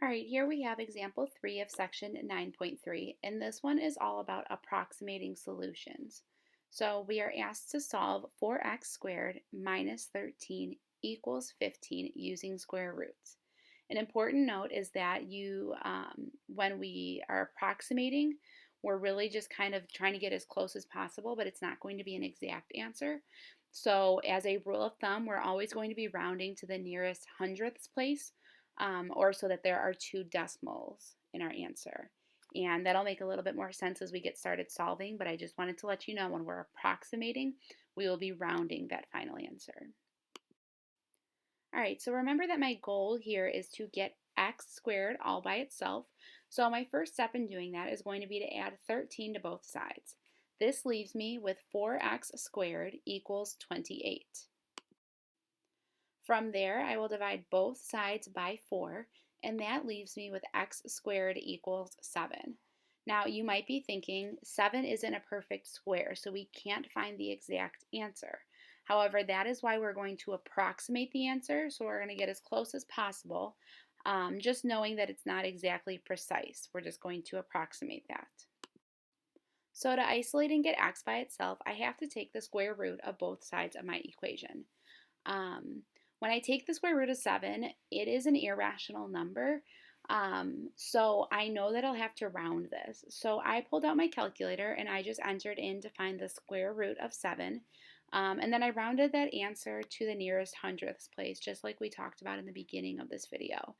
All right, here we have example 3 of section 9.3, and this one is all about approximating solutions. So we are asked to solve 4x squared minus 13 equals 15 using square roots. An important note is that when we are approximating, we're really just kind of trying to get as close as possible, but it's not going to be an exact answer. So as a rule of thumb, we're always going to be rounding to the nearest hundredths place, or so that there are two decimals in our answer. And that'll make a little bit more sense as we get started solving, but I just wanted to let you know when we're approximating, we will be rounding that final answer. All right, so remember that my goal here is to get x squared all by itself. So my first step in doing that is going to be to add 13 to both sides. This leaves me with 4x squared equals 28. From there, I will divide both sides by 4, and that leaves me with x squared equals 7. Now, you might be thinking 7 isn't a perfect square, so we can't find the exact answer. However, that is why we're going to approximate the answer, so we're going to get as close as possible, just knowing that it's not exactly precise. We're just going to approximate that. So to isolate and get x by itself, I have to take the square root of both sides of my equation. When I take the square root of 7, it is an irrational number, so I know that I'll have to round this. So I pulled out my calculator and I just entered in to find the square root of 7, and then I rounded that answer to the nearest hundredths place, just like we talked about in the beginning of this video.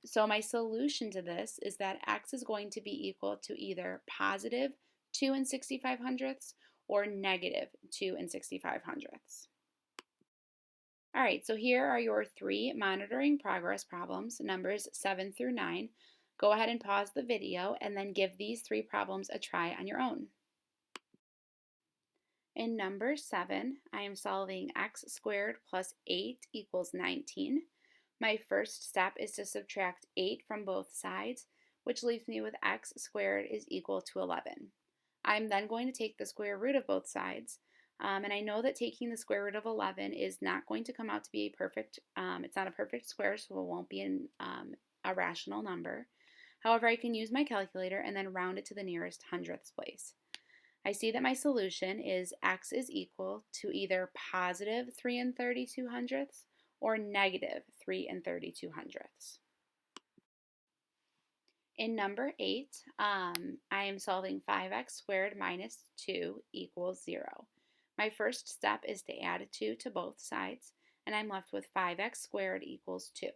So my solution to this is that x is going to be equal to either positive 2 and 65 hundredths or negative 2 and 65 hundredths. All right, so here are your 3 monitoring progress problems, numbers 7 through 9. Go ahead and pause the video and then give these 3 problems a try on your own. In number 7, I am solving x squared plus 8 equals 19. My first step is to subtract 8 from both sides, which leaves me with x squared is equal to 11. I'm then going to take the square root of both sides, and I know that taking the square root of 11 is not going to come out to be a perfect, it's not a perfect square, so it won't be a rational number. However, I can use my calculator and then round it to the nearest hundredths place. I see that my solution is x is equal to either positive 3 and 32 hundredths or negative 3 and 32 hundredths. In number 8, I am solving 5x squared minus 2 equals 0. My first step is to add 2 to both sides, and I'm left with 5x squared equals 2.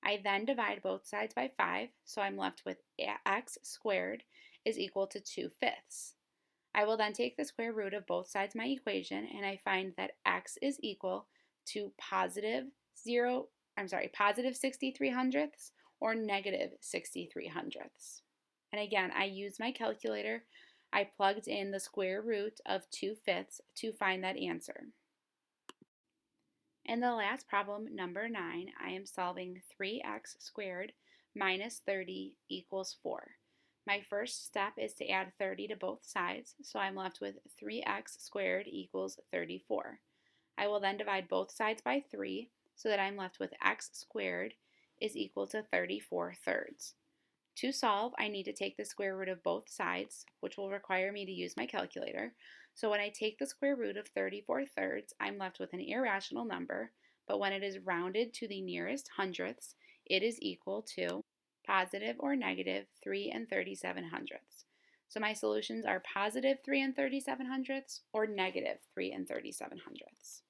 I then divide both sides by 5, so I'm left with x squared is equal to 2/5. I will then take the square root of both sides of my equation, and I find that x is equal to positive 63 hundredths or negative 63 hundredths. And again, I used my calculator. I plugged in the square root of 2/5 to find that answer. In the last problem, number 9, I am solving 3x squared minus 30 equals 4. My first step is to add 30 to both sides, so I'm left with 3x squared equals 34. I will then divide both sides by 3, so that I'm left with x squared is equal to 34 thirds. To solve, I need to take the square root of both sides, which will require me to use my calculator. So when I take the square root of 34 thirds, I'm left with an irrational number, but when it is rounded to the nearest hundredths, it is equal to positive or negative 3 and 37 hundredths. So my solutions are positive 3 and 37 hundredths or negative 3 and 37 hundredths.